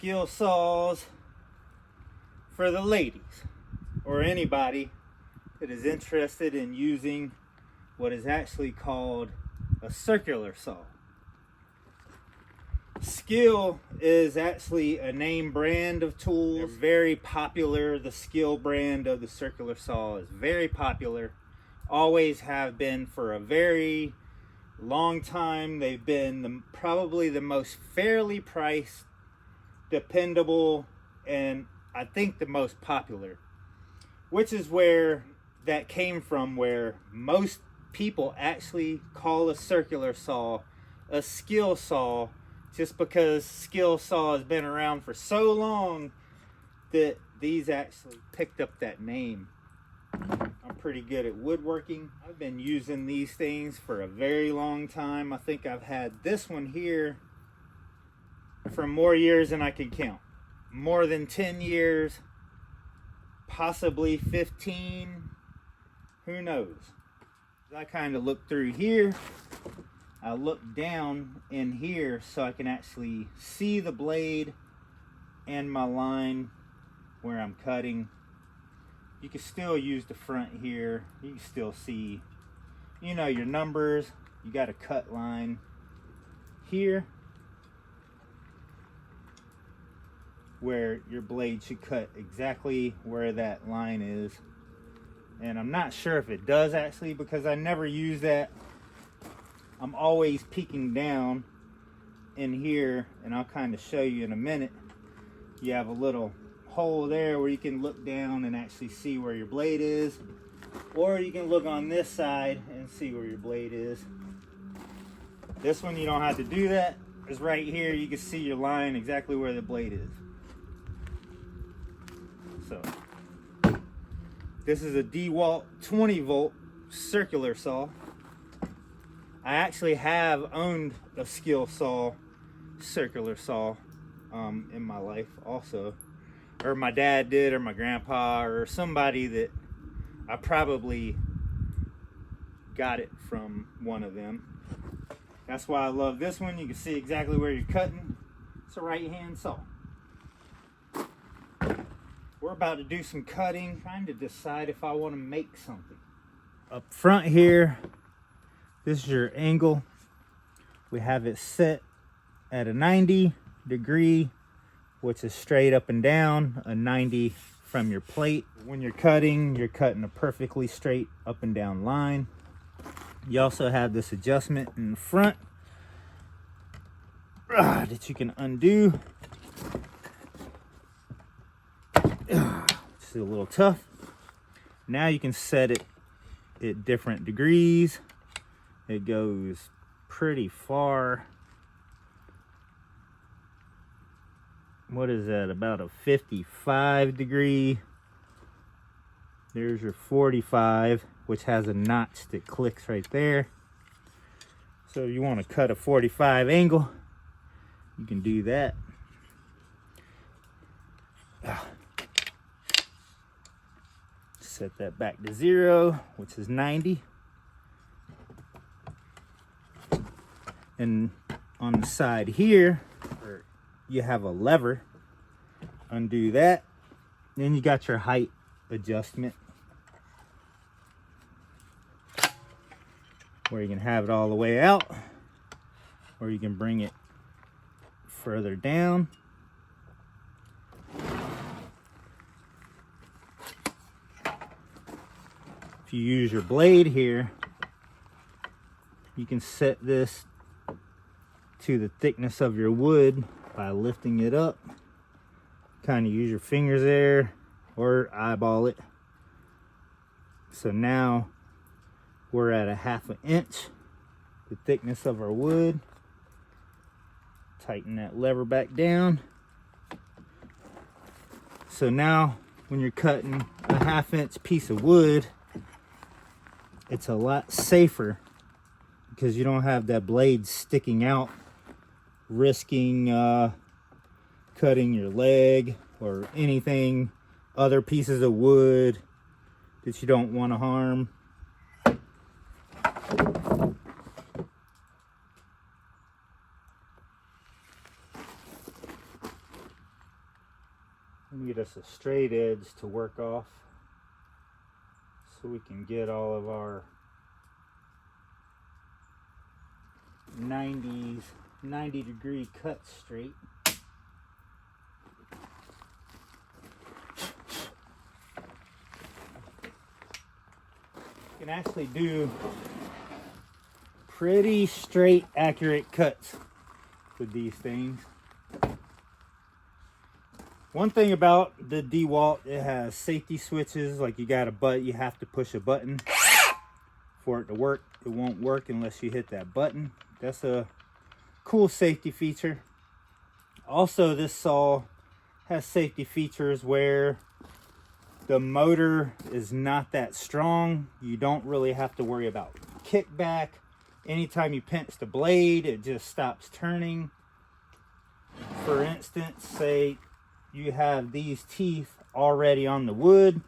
skill saws for the ladies or anybody that is interested in using what is actually called a circular saw. Skill is actually a name brand of tools. They're very popular. The Skill brand of the circular saw is very popular. Always have been for a very long time. They've been probably the most fairly priced, dependable, and I think the most popular. Which is where that came from, where most people actually call a circular saw a skill saw, just because skill saw has been around for so long that these actually picked up that name. I'm pretty good at woodworking. I've been using these things for a very long time. I think I've had this one here for more years than I can count. More than 10 years, possibly 15, who knows. I kind of look through here. I look down in here so I can actually see the blade and my line where I'm cutting. You can still use the front here. You can still see, you know, your numbers. You got a cut line here where your blade should cut exactly where that line is. And I'm not sure if it does actually, because I never use that. I'm always peeking down in here, and I'll kind of show you in a minute. You have a little hole there where you can look down and actually see where your blade is, or you can look on this side and see where your blade is. This one you don't have to do that. It's right here. You can see your line exactly where the blade is. So this is a DeWalt 20 volt circular saw. I actually have owned a Skillsaw circular saw in my life also. Or my dad did, or my grandpa, or somebody that I probably got it from one of them. That's why I love this one. You can see exactly where you're cutting. It's a right-hand saw. We're about to do some cutting, trying to decide if I want to make something. Up front here, this is your angle. We have it set at a 90 degree, which is straight up and down, a 90 from your plate. When you're cutting a perfectly straight up and down line. You also have this adjustment in the front that you can undo. It's a little tough. Now you can set it at different degrees. It goes pretty far. What is that? About a 55 degree. There's your 45, which has a notch that clicks right there. So if you want to cut a 45 angle, you can do that. Set that back to 0, which is 90. And on the side here, you have a lever. Undo that. Then you got your height adjustment, where you can have it all the way out, or you can bring it further down. If you use your blade here, you can set this to the thickness of your wood by lifting it up. Kind of use your fingers there or eyeball it. So now we're at a 1/2 inch, the thickness of our wood. Tighten that lever back down. So now when you're cutting a 1/2 inch piece of wood, it's a lot safer because you don't have that blade sticking out, risking cutting your leg or anything, other pieces of wood that you don't want to harm. us a straight edge to work off so we can get all of our 90-degree cuts straight. You can actually do pretty straight, accurate cuts with these things. One thing about the DeWalt, it has safety switches. Like you have to push a button for it to work. It won't work unless you hit that button. That's a cool safety feature. Also, this saw has safety features where the motor is not that strong. You don't really have to worry about kickback. Anytime you pinch the blade, it just stops turning. For instance, say you have these teeth already on the wood,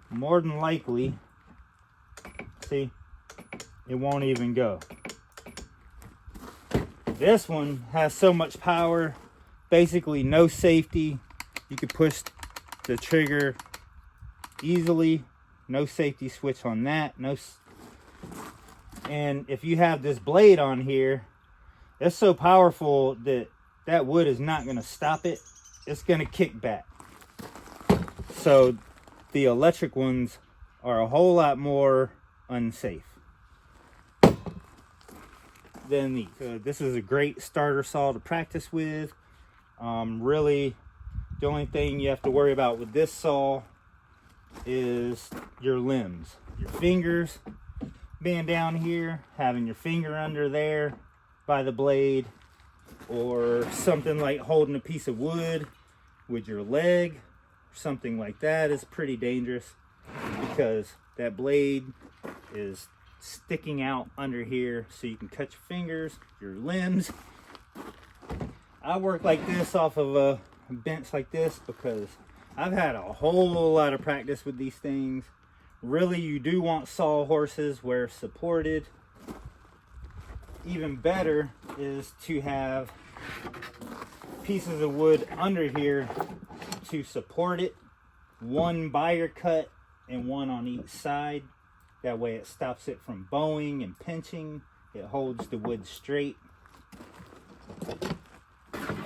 more than likely, see, it won't even go. This one has so much power, basically no safety. You can push the trigger easily, no safety switch on that. And if you have this blade on here, it's so powerful that that wood is not going to stop it. It's going to kick back. So the electric ones are a whole lot more unsafe than these. This is a great starter saw to practice with. Really, the only thing you have to worry about with this saw is your limbs. Your fingers being down here, having your finger under there by the blade, or something like holding a piece of wood with your leg, or something like that is pretty dangerous because that blade is sticking out under here, so you can cut your fingers, your limbs. I work like this off of a bench like this because I've had a whole lot of practice with these things. Really, you do want saw horses where supported. Even better is to have pieces of wood under here to support it. One by your cut and one on each side. That way it stops it from bowing and pinching. It holds the wood straight.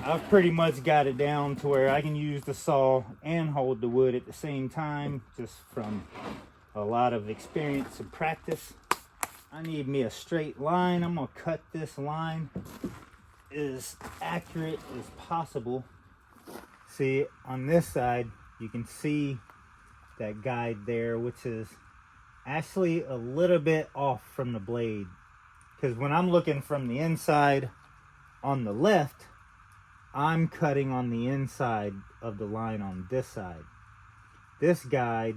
I've pretty much got it down to where I can use the saw and hold the wood at the same time, just from a lot of experience and practice. I need me a straight line. I'm gonna cut this line as accurate as possible. See, on this side, you can see that guide there, which is actually a little bit off from the blade. Because when I'm looking from the inside on the left, I'm cutting on the inside of the line on this side. This guide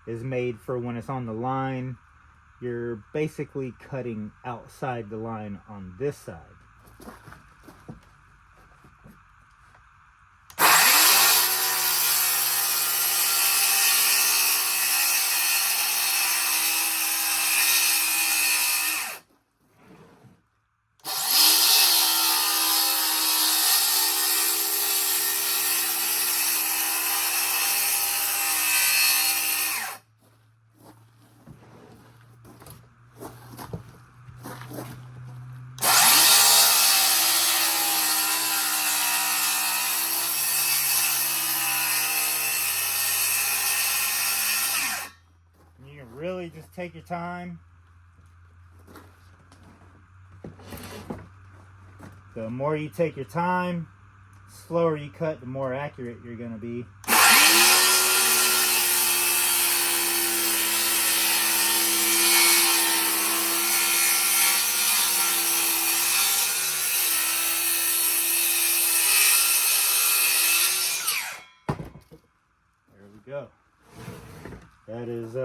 is made for when it's on the line, you're basically cutting outside the line on this side. Really just take your time. The more you take your time, slower you cut, the more accurate you're going to be. There we go. That is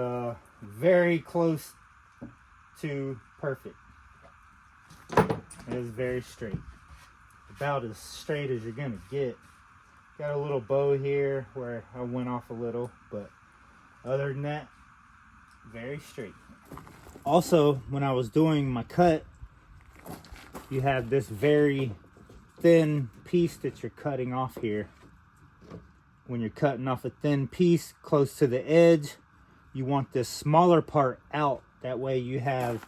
very close to perfect. It is very straight. About as straight as you're gonna get. Got a little bow here where I went off a little, but other than that, very straight. Also, when I was doing my cut, you have this very thin piece that you're cutting off here. when you're cutting off a thin piece close to the edge, you want this smaller part out. That way you have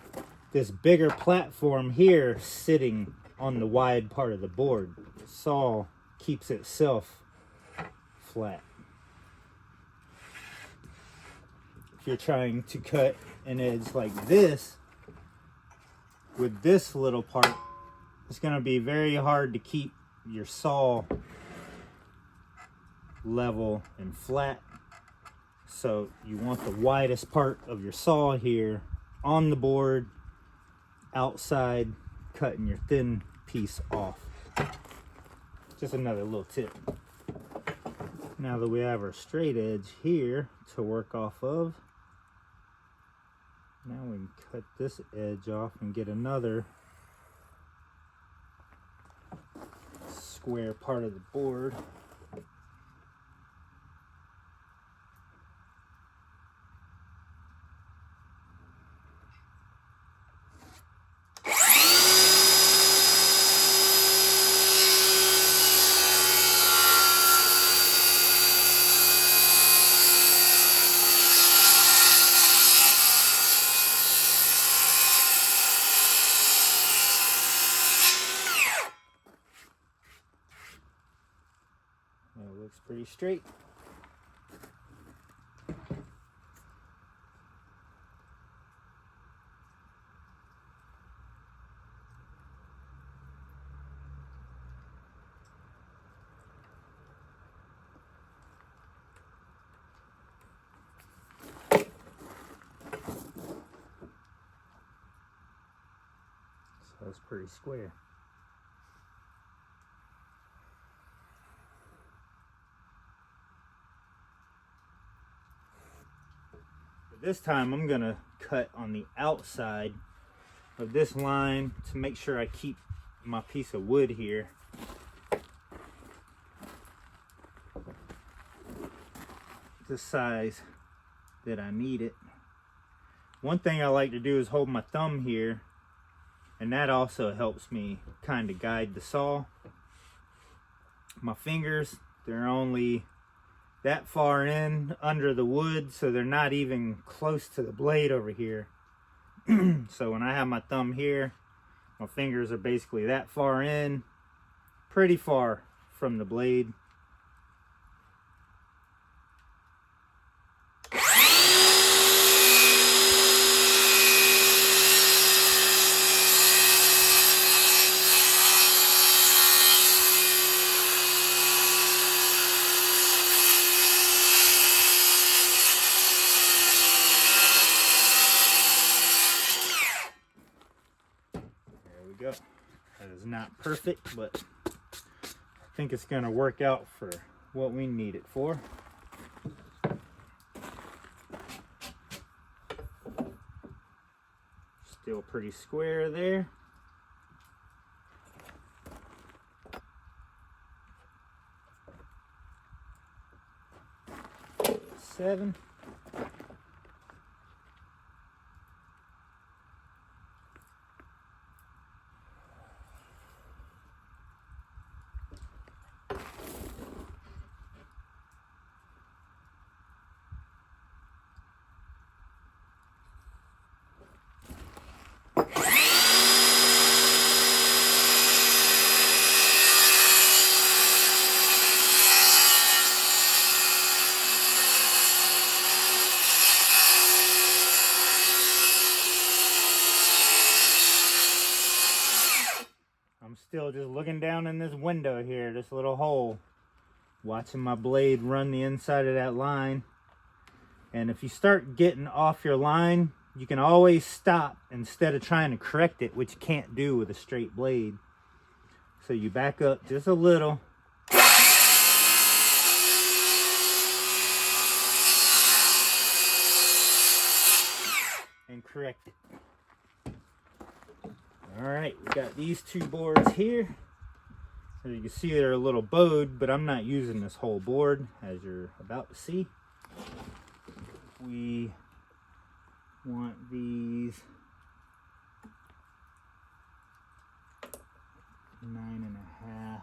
this bigger platform here sitting on the wide part of the board. The saw keeps itself flat. If you're trying to cut an edge like this, with this little part, it's going to be very hard to keep your saw level and flat. So you want the widest part of your saw here on the board, outside, cutting your thin piece off. Just another little tip. Now that we have our straight edge here to work off of, now we can cut this edge off and get another square part of the board. It looks pretty straight. So it's pretty square. This time I'm gonna cut on the outside of this line to make sure I keep my piece of wood here. The size that I need it. One thing I like to do is hold my thumb here, and that also helps me kind of guide the saw. My fingers, they're only that far in under the wood, so they're not even close to the blade over here. So when I have my thumb here, my fingers are basically that far in, pretty far from the blade. Go. That is not perfect, but I think it's going to work out for what we need it for. Still pretty square there. Seven. I'm still just looking down in this window here, this little hole, watching my blade run the inside of that line. And if you start getting off your line, you can always stop instead of trying to correct it, which you can't do with a straight blade. So you back up just a little. And correct it. Alright, we got these two boards here. As you can see, they're a little bowed, but I'm not using this whole board, as you're about to see. We want these 9.5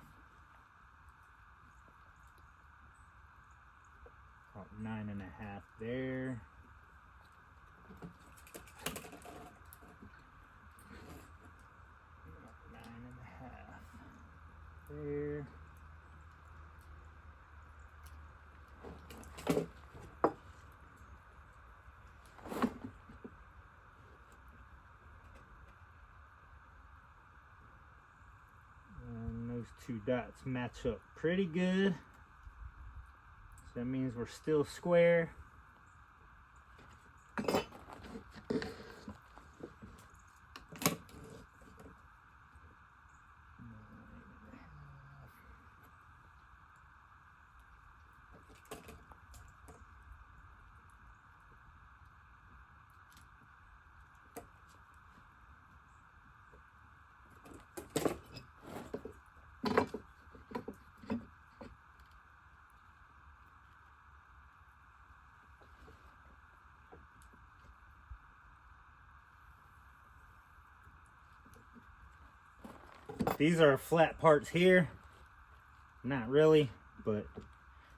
9.5 there. There. And those two dots match up pretty good. So that means we're still square. These are flat parts here. Not really, but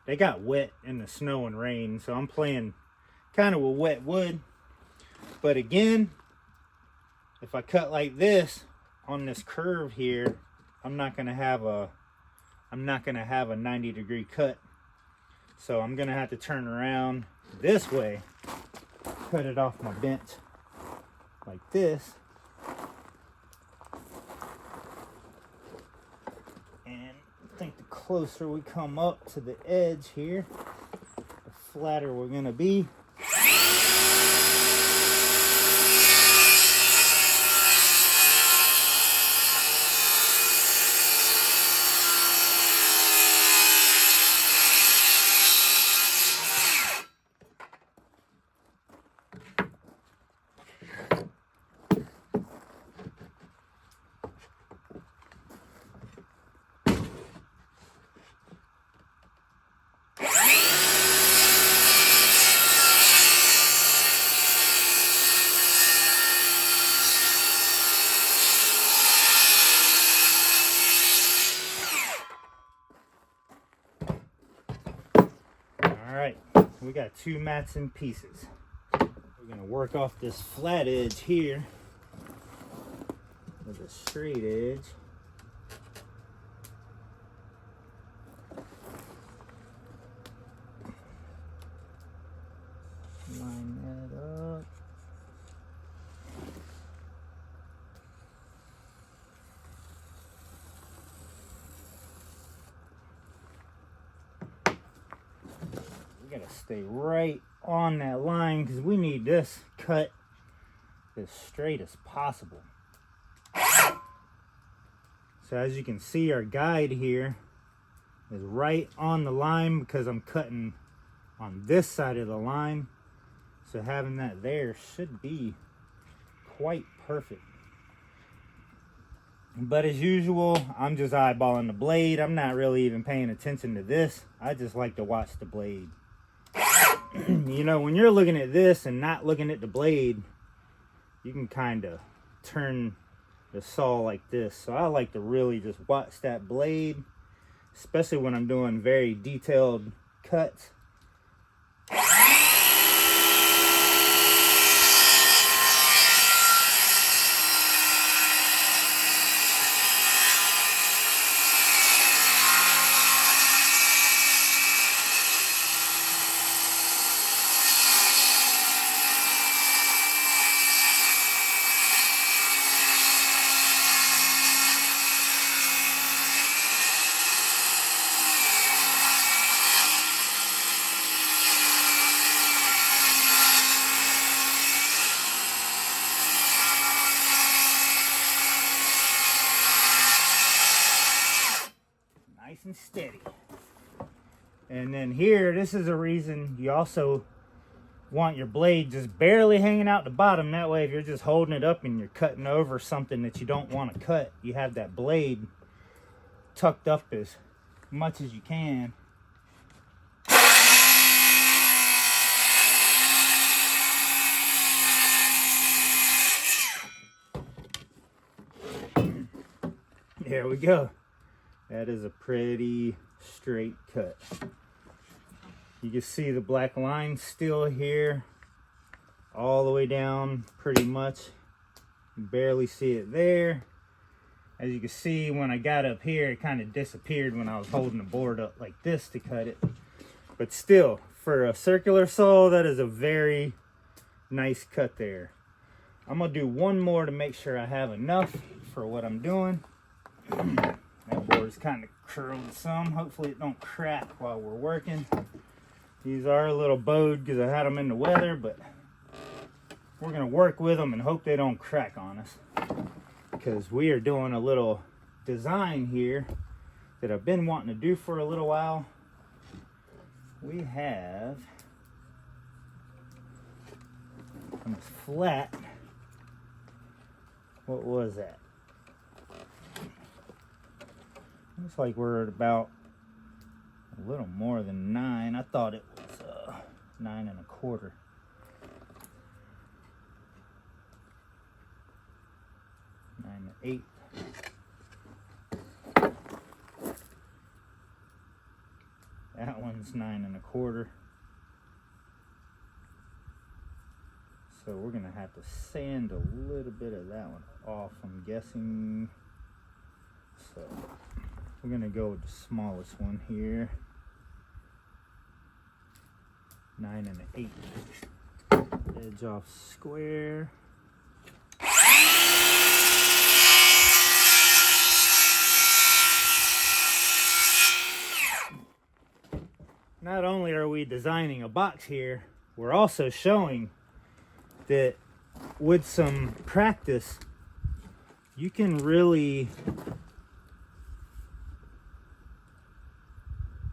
they got wet in the snow and rain, so I'm playing kind of with wet wood. But again, if I cut like this on this curve here, I'm not gonna have a 90-degree cut. So I'm gonna have to turn around this way, cut it off my bench like this. I think the closer we come up to the edge here, the flatter we're gonna be. We got two mats in pieces. We're gonna work off this flat edge here with a straight edge. Line that up. Gotta stay right on that line because we need this cut as straight as possible. So as you can see, our guide here is right on the line because I'm cutting on this side of the line. So having that there should be quite perfect. But as usual, I'm just eyeballing the blade. I'm not really even paying attention to this. I just like to watch the blade. You know, when you're looking at this and not looking at the blade, you can kind of turn the saw like this. So I like to really just watch that blade, especially when I'm doing very detailed cuts. And steady. And then here, this is a reason you also want your blade just barely hanging out the bottom. That way, if you're just holding it up and you're cutting over something that you don't want to cut, you have that blade tucked up as much as you can. There we go. That is a pretty straight cut. You can see the black line still here, all the way down pretty much. You can barely see it there. As you can see, when I got up here, it kind of disappeared when I was holding the board up like this to cut it. But still, for a circular saw, that is a very nice cut there. I'm gonna do one more to make sure I have enough for what I'm doing. That board's kind of curled some. Hopefully it don't crack while we're working. These are a little bowed because I had them in the weather, but we're gonna work with them and hope they don't crack on us, because we are doing a little design here that I've been wanting to do for a little while. We have on this flat, what was that? Looks like we're at about a little more than 9. I thought it was 9 1/4. Nine and 8. That one's 9 1/4. So we're gonna have to sand a little bit of that one off, I'm guessing. So we're gonna go with the smallest one here. 9 1/8. Edge off square. Not only are we designing a box here, we're also showing that with some practice, you can really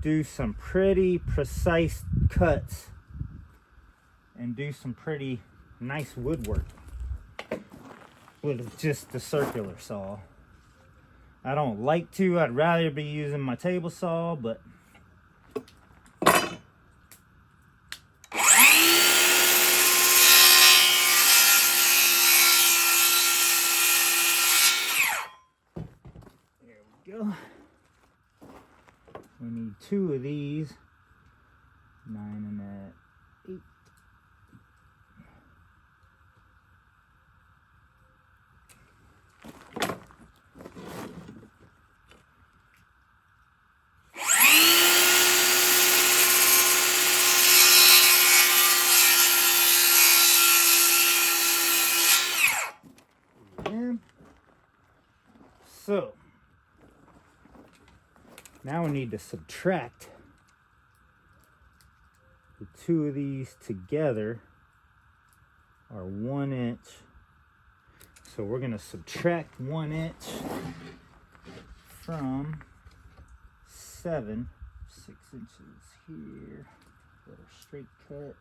do some pretty precise cuts and do some pretty nice woodwork with just the circular saw. I don't like to. I'd rather be using my table saw, but go. We need 2 of these. 9 1/8. And so now we need to subtract the 2 of these together are 1 inch. So we're going to subtract 1 inch from 7, 6 inches here. Little straight cut.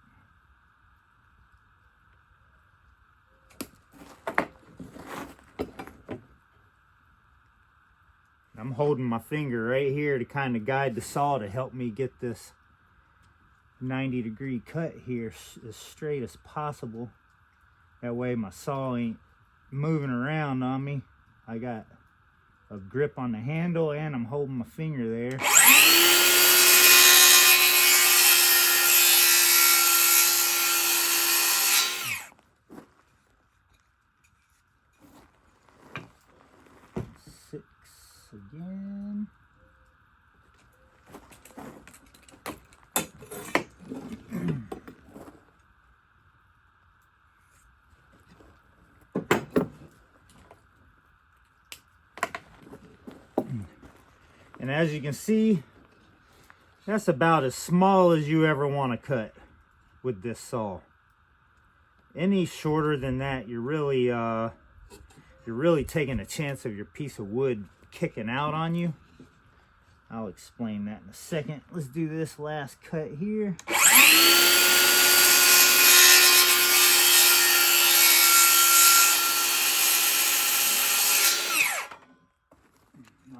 I'm holding my finger right here to kind of guide the saw to help me get this 90-degree cut here as straight as possible. That way my saw ain't moving around on me. I got a grip on the handle and I'm holding my finger there. Again. And as you can see, that's about as small as you ever want to cut with this saw. Any shorter than that, you're really taking a chance of your piece of wood kicking out on you. I'll explain that in a second. Let's do this last cut here.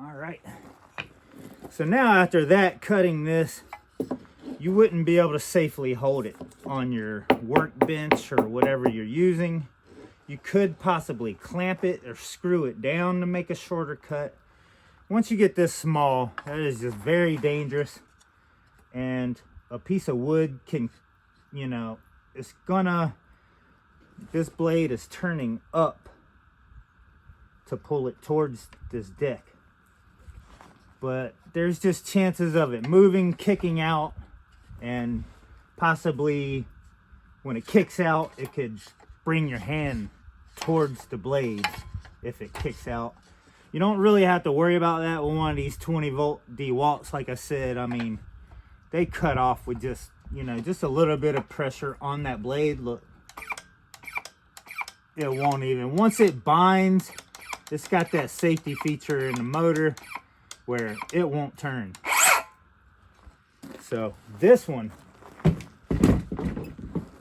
All right. So now after that, cutting this, you wouldn't be able to safely hold it on your workbench or whatever you're using. You could possibly clamp it or screw it down to make a shorter cut. Once you get this small, that is just very dangerous. And a piece of wood can, you know, it's gonna, this blade is turning up to pull it towards this deck. But there's just chances of it moving, kicking out, and possibly when it kicks out, it could bring your hand towards the blade if it kicks out. You don't really have to worry about that with one of these 20-volt DeWalts. Like I said, I mean, they cut off with just, you know, just a little bit of pressure on that blade. Look, it won't even. Once it binds, it's got that safety feature in the motor where it won't turn. So this one,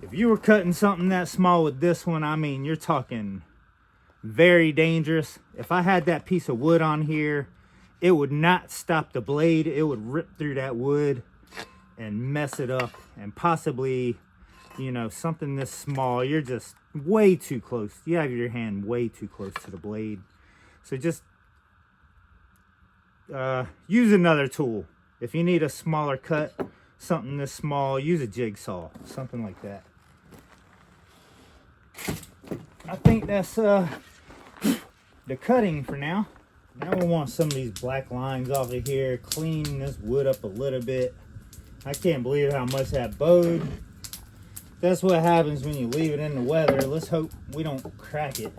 if you were cutting something that small with this one, I mean, you're talking very dangerous. If I had that piece of wood on here, it would not stop the blade. It would rip through that wood and mess it up. And possibly, you know, something this small, you're just way too close. You have your hand way too close to the blade. So just use another tool. If you need a smaller cut, something this small, use a jigsaw, something like that. I think that's the cutting for now. Now we want some of these black lines off of here, clean this wood up a little bit. I can't believe how much that bowed. That's what happens when you leave it in the weather. Let's hope we don't crack it.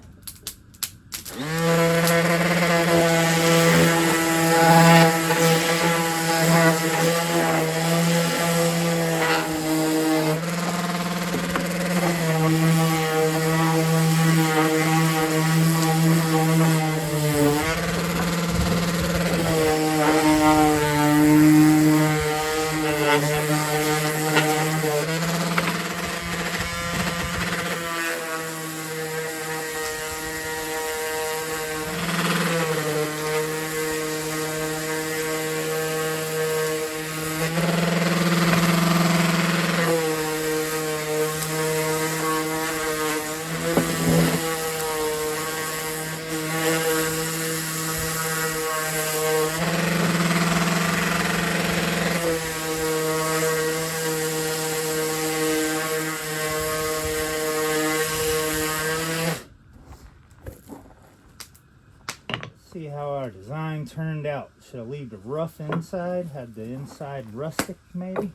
See how our design turned out. Should I leave the rough inside? Have the inside rustic maybe?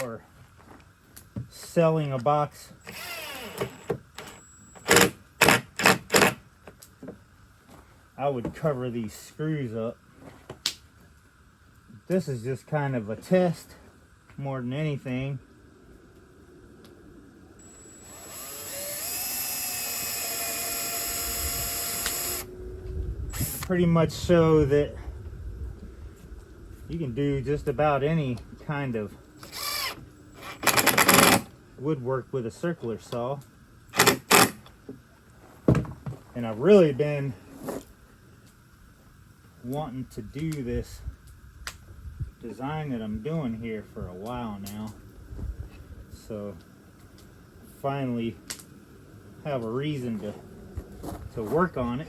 Or selling a box. I would cover these screws up. This is just kind of a test more than anything. Pretty much show that you can do just about any kind of woodwork with a circular saw. And I've really been wanting to do this design that I'm doing here for a while now, so finally have a reason to work on it.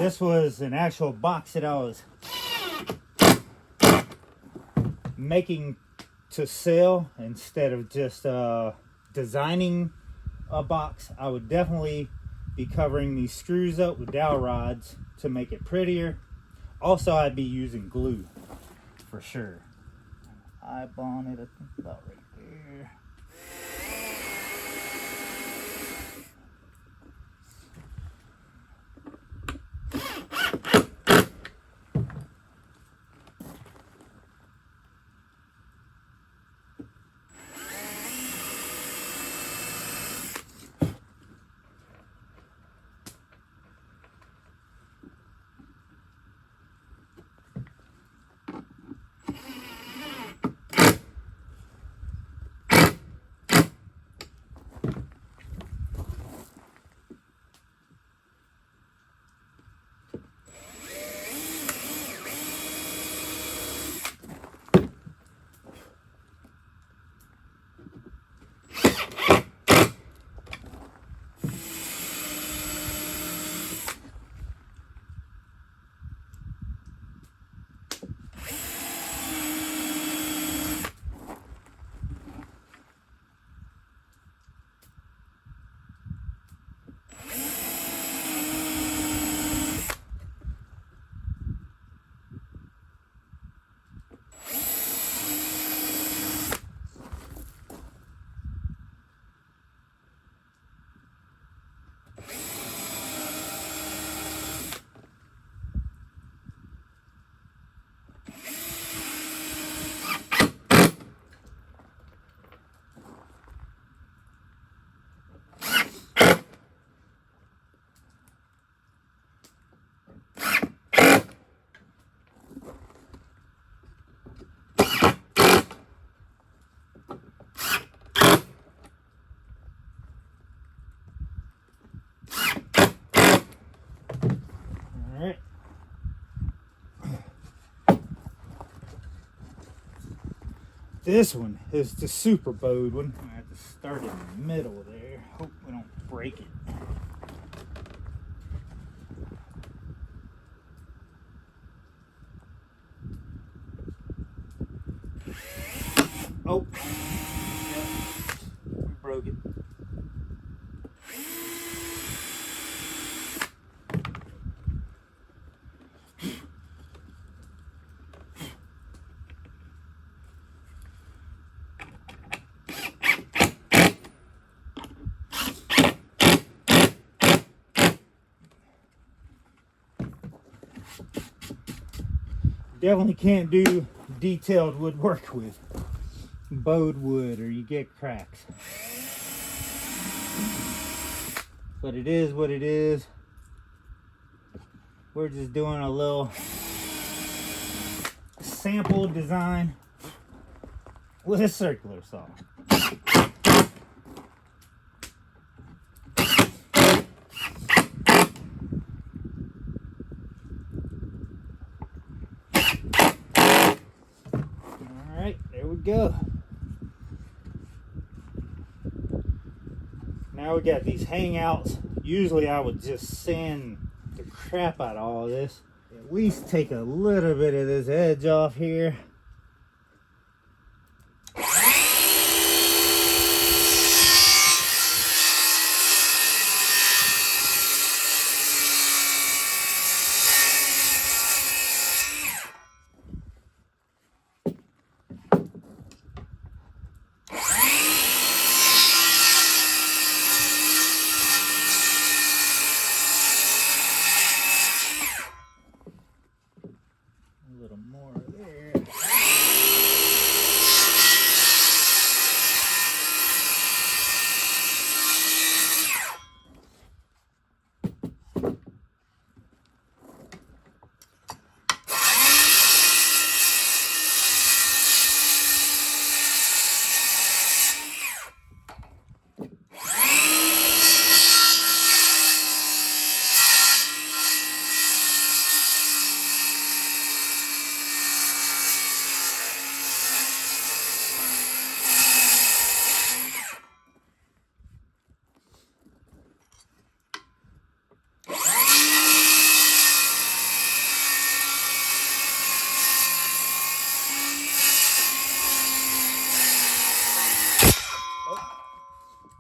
This was an actual box that I was making to sell instead of just designing a box. I would definitely be covering these screws up with dowel rods to make it prettier. Also, I'd be using glue for sure. Eyeball on it, I think about right there. Alright. This one is the super bowed one. I have to start in the middle there. Hope we don't break it. Oh, yeah, we broke it. Definitely can't do detailed woodwork with bowed wood or you get cracks. But it is what it is. We're just doing a little sample design with a circular saw. Alright, there we go. Now we got these hangouts. Usually I would just sand the crap out of all this. At least take a little bit of this edge off here. A little more there.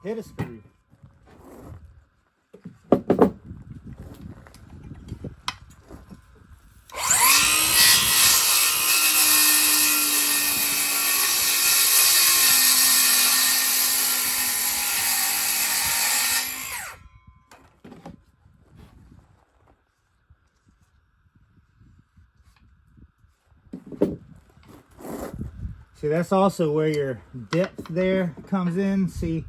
hit a screw. See, that's also where your depth there comes in. See,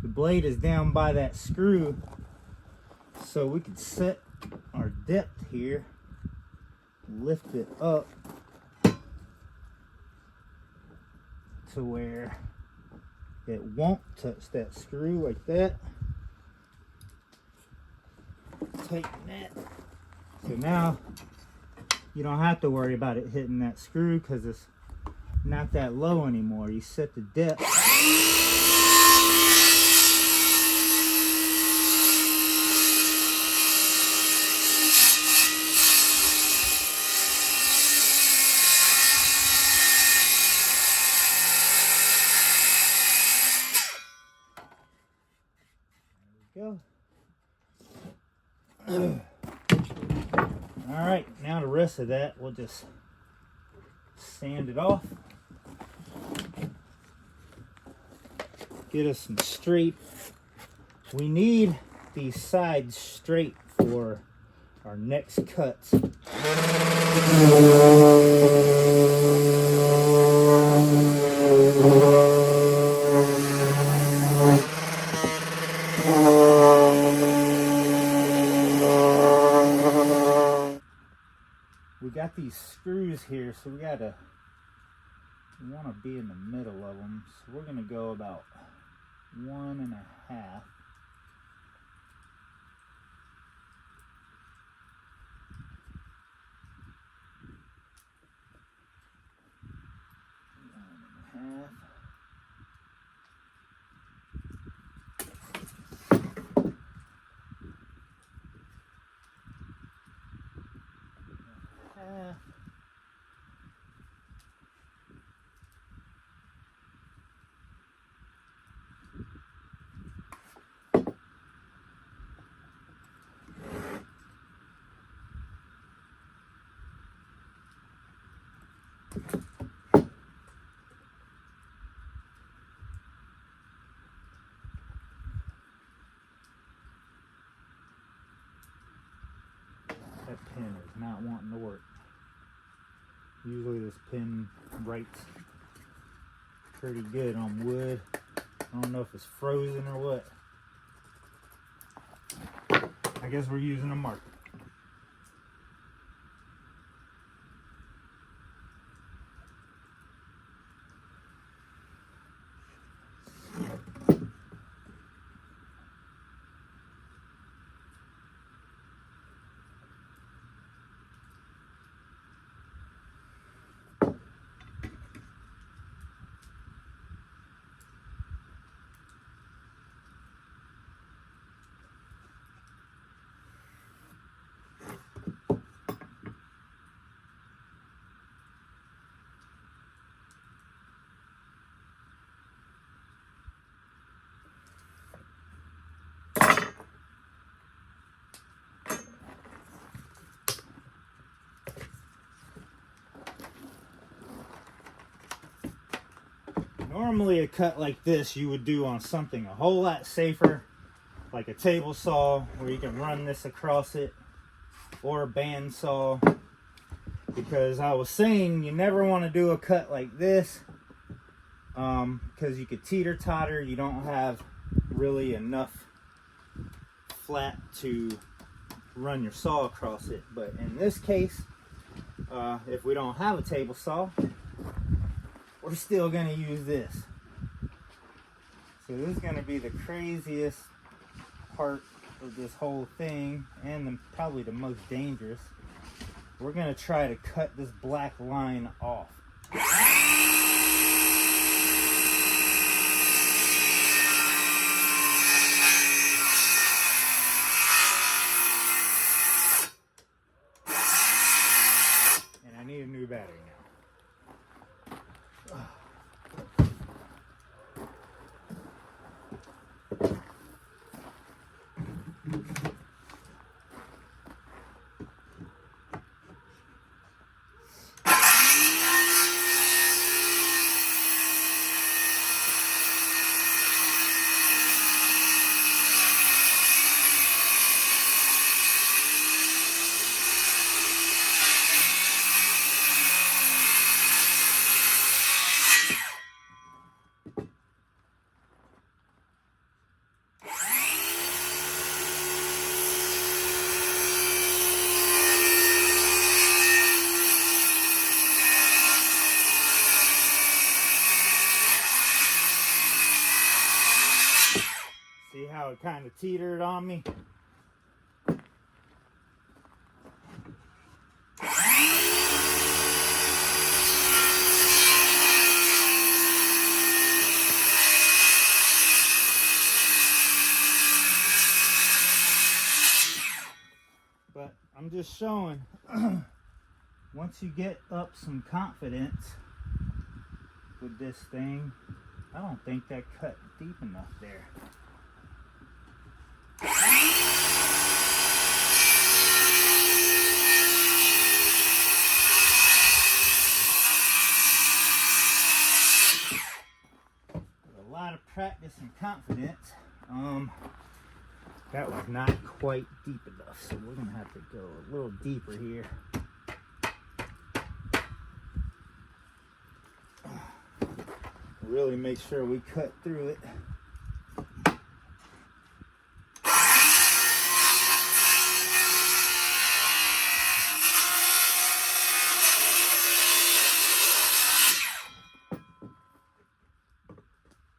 the blade is down by that screw. So we could set our depth here, lift it up to where it won't touch that screw like that. Tighten that. So now you don't have to worry about it hitting that screw because it's not that low anymore. You set the depth. There we go. All right, now the rest of that, we'll just sand it off. Get us some straight. We need these sides straight for our next cuts. We got these screws here, so we want to be in the middle of them. So we're going to go about 1.5. That pin is not wanting to work. Usually this pin writes pretty good on wood. I don't know if it's frozen or what. I guess we're using a marker. Normally a cut like this you would do on something a whole lot safer, like a table saw where you can run this across it, or a band saw, because I was saying you never want to do a cut like this because you could teeter-totter. You don't have really enough flat to run your saw across it. But in this case, if we don't have a table saw, we're still going to use this. So this is going to be the craziest part of this whole thing, and probably the most dangerous. We're going to try to cut this black line off. And I need a new battery now. how it kind of teetered on me. But I'm just showing, once you get up some confidence with this thing, I don't think that cut deep enough there. With a lot of practice and confidence, that was not quite deep enough, so we're gonna have to go a little deeper here. Really make sure we cut through it.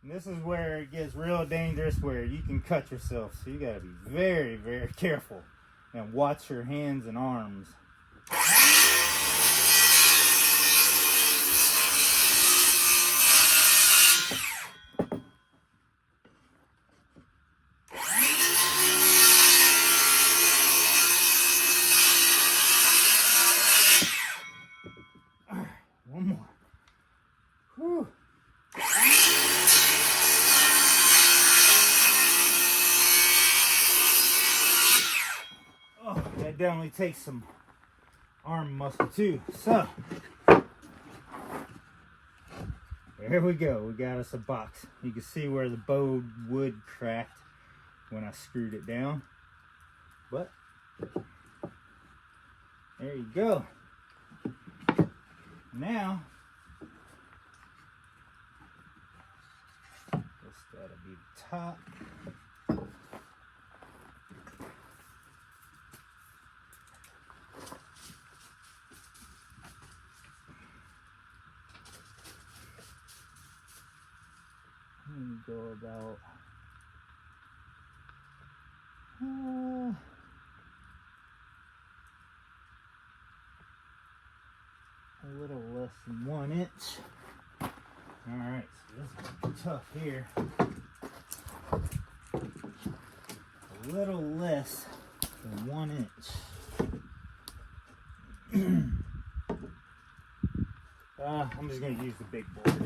And this is where it gets real dangerous, where you can cut yourself. So you gotta be very, very careful and watch your hands and arms. All right, one more. Whew. That definitely takes some arm muscle too. So there we go. We got us a box. You can see where the bowed wood cracked when I screwed it down. But there you go. Now this gotta be the top. Go about a little less than 1 inch. All right, so this is gonna be tough here. A little less than 1 inch. I'm just gonna use the big board.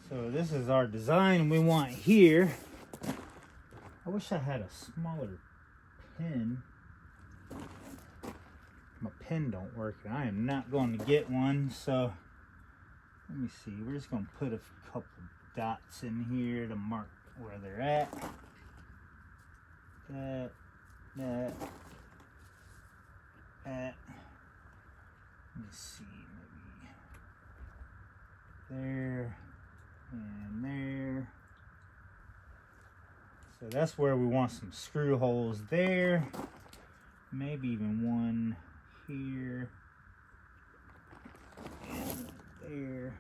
So this is our design we want here. I wish I had a smaller pin. My pen don't work, and I am not going to get one, so let me see. We're just going to put a couple dots in here to mark where they're at. That. Let me see, maybe there and there. So that's where we want some screw holes there. Maybe even one here and there.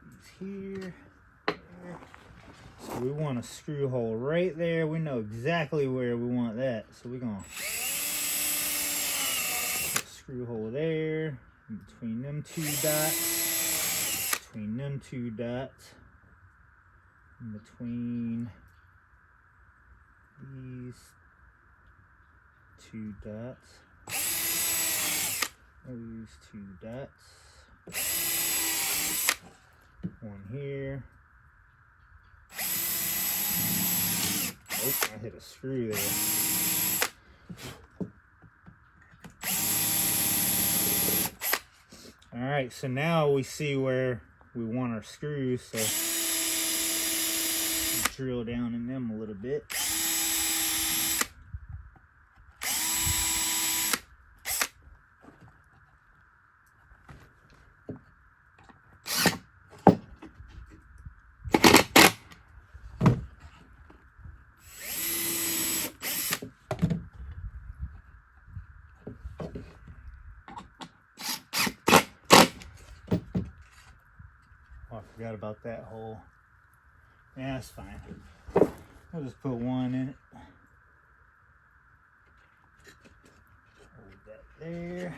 These here, there. So we want a screw hole right there. We know exactly where we want that. So we're gonna put a screw hole there, in between them two dots, between them two dots, in between these two dots, those two dots, one here. Oh, I hit a screw there. All right, so now we see where we want our screws, so drill down in them a little bit. Oh, I forgot about that hole. Yeah, that's fine. I'll just put one in it. Hold that there.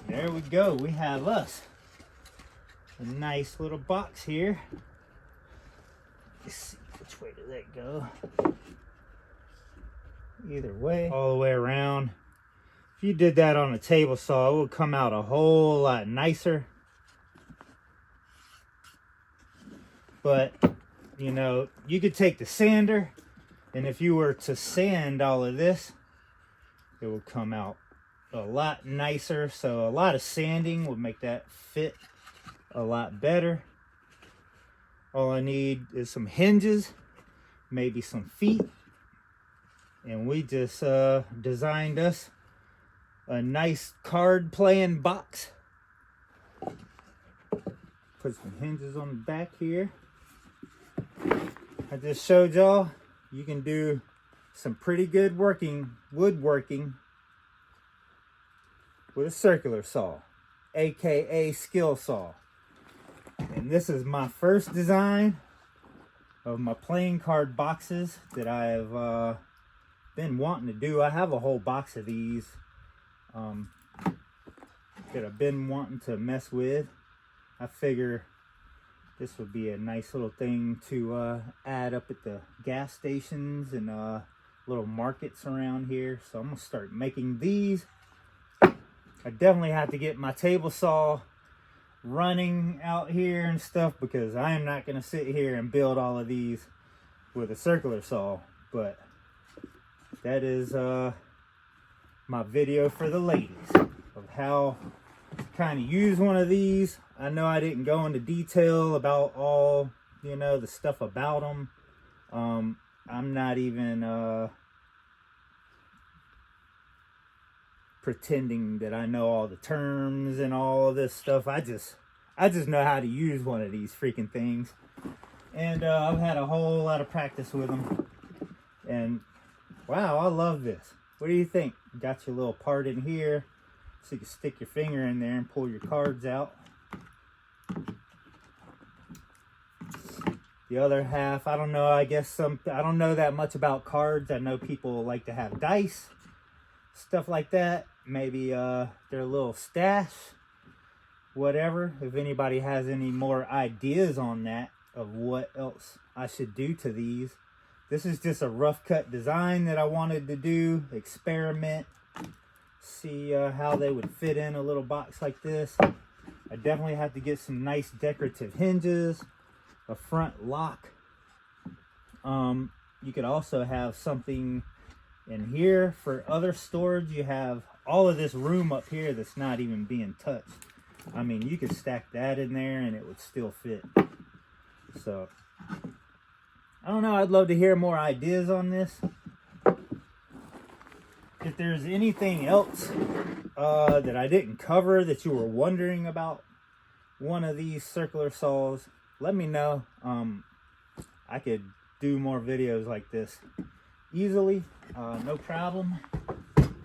There we go. We have us a nice little box here. Let's see, which way did that go? Either way, all the way around. If you did that on a table saw, it would come out a whole lot nicer. But, you know, you could take the sander, and if you were to sand all of this, it would come out a lot nicer. So a lot of sanding would make that fit a lot better. All I need is some hinges, maybe some feet, and we just designed us a nice card playing box. Put some hinges on the back here. I just showed y'all you can do some pretty good woodworking with a circular saw, aka Skillsaw. And this is my first design of my playing card boxes that I've been wanting to do. I have a whole box of these that I've been wanting to mess with. I figure this would be a nice little thing to add up at the gas stations and little markets around here. So I'm gonna start making these. I definitely have to get my table saw running out here and stuff, because I am not going to sit here and build all of these with a circular saw. But that is my video for the ladies of how to kind of use one of these. I know I didn't go into detail about all, you know, the stuff about them. I'm not even pretending that I know all the terms and all of this stuff. I just know how to use one of these freaking things, and I've had a whole lot of practice with them, and wow, I love this. What do you think? Got your little part in here, So you can stick your finger in there and pull your cards out. The other half, I don't know, I guess I don't know that much about cards. I know people like to have dice, stuff like that. Maybe their little stash, whatever. If anybody has any more ideas on that, of what else I should do to these. This is just a rough cut design that I wanted to do, experiment, see how they would fit in a little box like this. I definitely have to get some nice decorative hinges, a front lock. You could also have something in here for other storage. You have all of this room up here that's not even being touched. I mean, you could stack that in there and it would still fit. So, I don't know. I'd love to hear more ideas on this. If there's anything else that I didn't cover that you were wondering about one of these circular saws, let me know. I could do more videos like this easily, no problem.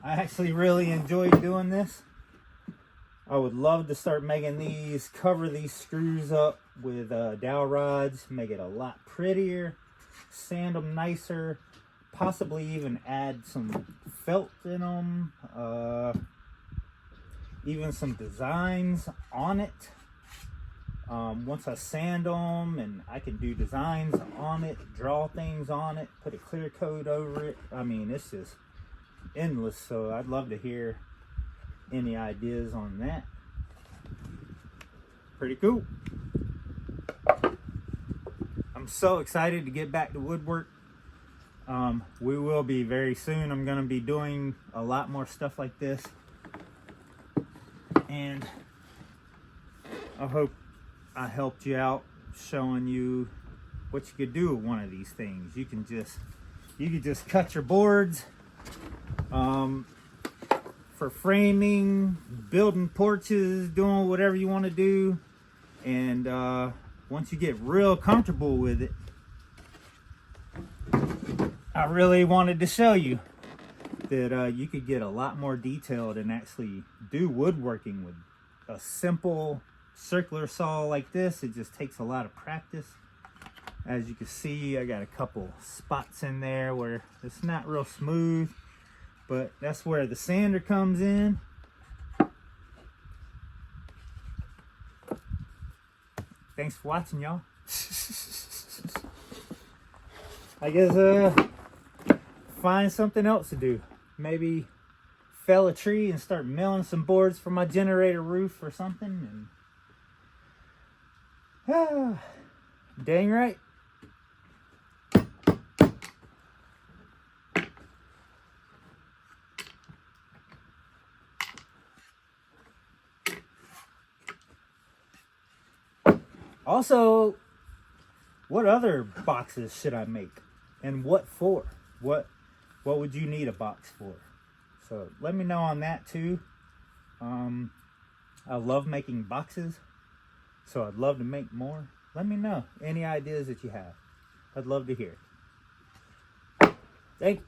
I actually really enjoyed doing this. I would love to start making these, cover these screws up with dowel rods, make it a lot prettier, sand them nicer, possibly even add some felt in them, even some designs on it. Once I sand them and I can do designs on it, draw things on it, put a clear coat over it. I mean, it's just endless. So I'd love to hear any ideas on that. Pretty cool. I'm so excited to get back to woodwork. We will be very soon. I'm going to be doing a lot more stuff like this. And I hope I helped you out, showing you what you could do with one of these things. You could just cut your boards for framing, building porches, doing whatever you want to do. And once you get real comfortable with it, I really wanted to show you that you could get a lot more detailed and actually do woodworking with a simple circular saw like this. It just takes a lot of practice. As you can see, I got a couple spots in there where it's not real smooth, but that's where the sander comes in. Thanks for watching, y'all. I guess find something else to do. Maybe fell a tree and start milling some boards for my generator roof or something. And dang right. Also, what other boxes should I make? And what for? What would you need a box for? So let me know on that too. I love making boxes, so I'd love to make more. Let me know any ideas that you have. I'd love to hear. Thank you.